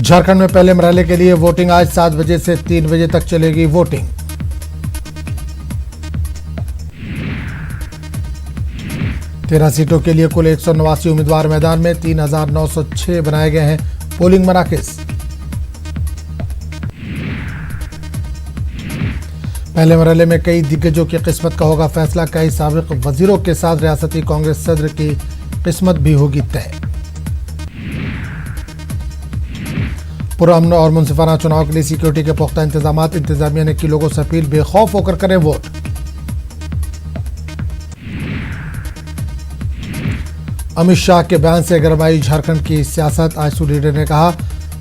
झारखंड में पहले मरहले के लिए वोटिंग आज 7 बजे से 3 बजे तक चलेगी वोटिंग। तेरह सीटों के लिए कुल 189 उम्मीदवार मैदान में, 3906 बनाए गए हैं पोलिंग मराकज़। पहले मरहले में कई दिग्गजों की किस्मत का होगा फैसला। कई साबिक वजीरों के साथ रियासती कांग्रेस सदर की किस्मत भी होगी तय। पुरअमन और मुनसिफाना चुनाव के लिए सिक्योरिटी के पुख्ता इंतजाम। इंतजामिया ने की लोगों से अपील, बेखौफ होकर करें वोट। अमित शाह के बयान से गरमाई झारखंड की सियासत। आजसू लीडर ने कहा,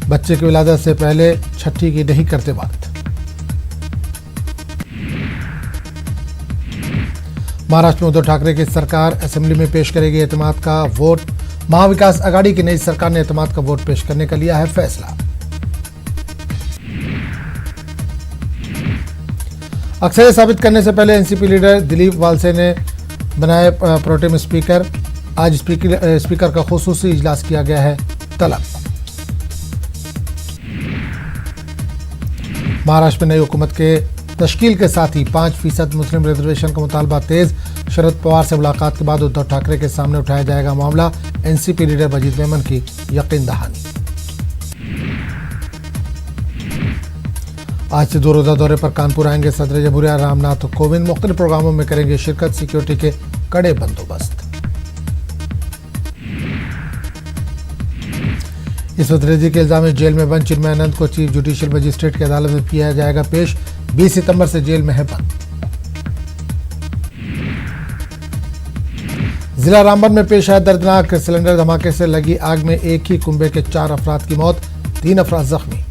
बच्चे की विलादत से पहले छठी की नहीं करते बात। महाराष्ट्र में उद्धव ठाकरे की सरकार असेंबली में पेश करेगी एतमाद का वोट। महाविकास आघाड़ी की नई सरकार ने एतमाद का वोट पेश करने का लिया है फैसला। अक्सरियत साबित करने से पहले एनसीपी लीडर दिलीप वालसे ने बनाए प्रोटेम स्पीकर। आज स्पीकर का खुसूसी इजलास किया गया है तलब। महाराष्ट्र में नई हुकूमत के तश्कील के साथ ही 5% मुस्लिम रिजर्वेशन का मुतालबा तेज। शरद पवार से मुलाकात के बाद उद्धव ठाकरे के सामने उठाया जाएगा मामला। एनसीपी लीडर मजीद मेमन की यकीन दहानी। आज से 2 रोजा दौरे पर कानपुर आएंगे सदर जमहूरिया रामनाथ कोविंद। मुख्तलिफ प्रोग्रामों में करेंगे शिरकत। सिक्योरिटी के कड़े बंदोबस्त। इस रेजी के इल्जाम में जेल में बंद चिन्मय आनंद को चीफ जुडिशियल मजिस्ट्रेट की अदालत में किया जाएगा पेश। 20 सितंबर से जेल में है बंद। जिला रामबन में पेश आया दर्दनाक सिलेंडर धमाके से लगी आग में एक ही कुंबे के 4 अफराद की मौत, 3 अफराद जख्मी।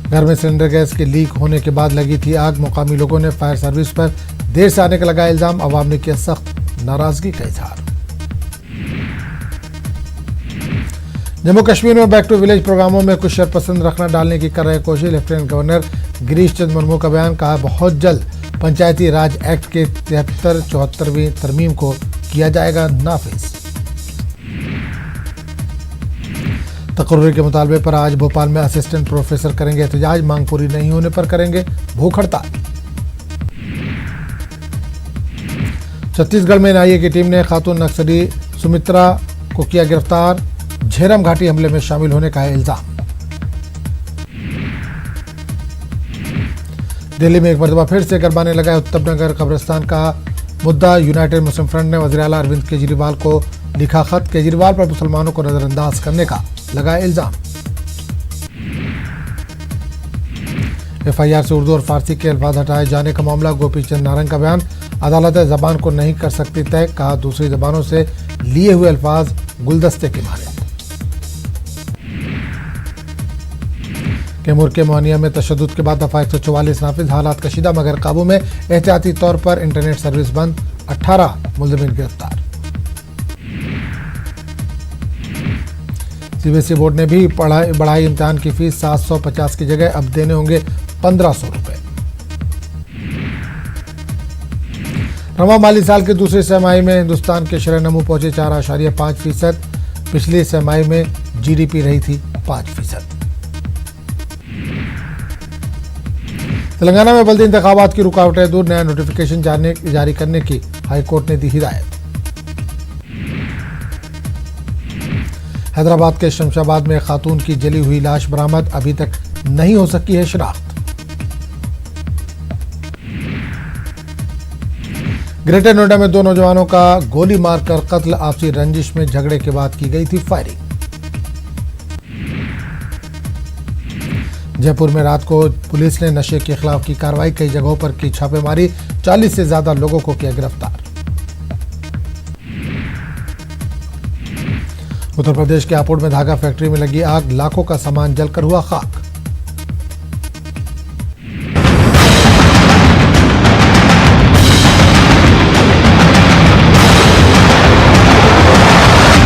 घर में सिलेंडर गैस के लीक होने के बाद लगी थी आग। मुकामी लोगों ने फायर सर्विस पर देर से आने का लगाया इल्जाम। अवाम ने किया सख्त नाराजगी का इजहार। जम्मू कश्मीर में बैक टू विलेज प्रोग्रामों में कुछ शरपसंद रखना डालने की कर रहे कोशिश। लेफ्टिनेंट गवर्नर गिरीश चंद्र मुर्मू का बयान, कहा बहुत जल्द पंचायती राज एक्ट के 73-74वीं तरमीम को किया जाएगा नाफिज। तकर्री के मुतालबे पर आज भोपाल में असिस्टेंट प्रोफेसर करेंगे एहतजाज। मांग पूरी नहीं होने पर करेंगे भूख हड़ताल। छत्तीसगढ़ में एनआईए की टीम ने खातून नक्सली सुमित्रा को किया गिरफ्तार। झेरम घाटी हमले में शामिल होने का है इल्जाम। दिल्ली में एक मरतबा फिर से गरमाने लगा है उत्तम नगर कब्रिस्तान का मुद्दा। यूनाइटेड मुस्लिम फ्रंट ने वज़ीर आला अरविंद केजरीवाल को लिखा खत। केजरीवाल पर मुसलमानों को नजरअंदाज करने का लगाया इल्जाम। एफआईआर से उर्दू और फारसी के अल्फाज हटाए जाने का मामला। गोपी चंद नारंग का बयान, अदालत जबान को नहीं कर सकती तय। कहा, दूसरी जबानों से लिए हुए अल्फाज गुलदस्ते के मारे। कैमूर के मोहनिया में तशद्दुद के बाद दफा 144 नाफिज। हालात कशीदा मगर काबू में। एहतियाती तौर पर इंटरनेट सर्विस बंद। 18 मुल्ज़िमीन गिरफ्तार। सीबीएसई बोर्ड ने भी बढ़ाई इम्तिहान की फीस। 750 की जगह अब देने होंगे 1500 रुपए। रवा माली साल के दूसरे सहमाही में हिंदुस्तान के शरह नमू पहुंचे 4.5%। पिछली सहमाही में जीडीपी रही थी 5%। तेलंगाना में बल्दी इंतखाबात की रुकावटें दूर। नया नोटिफिकेशन जारी करने की हाईकोर्ट ने दी हिदायत। हैदराबाद के शमशाबाद में खातून की जली हुई लाश बरामद। अभी तक नहीं हो सकी है शिनाख्त। ग्रेटर नोएडा में 2 नौजवानों का गोली मारकर कत्ल। आपसी रंजिश में झगड़े के बाद की गई थी फायरिंग। जयपुर में रात को पुलिस ने नशे के खिलाफ की कार्रवाई। कई जगहों पर की छापेमारी। 40 से ज्यादा लोगों को किया गिरफ्तार। उत्तर प्रदेश के हापुड़ में धागा फैक्ट्री में लगी आग। लाखों का सामान जलकर हुआ खाक।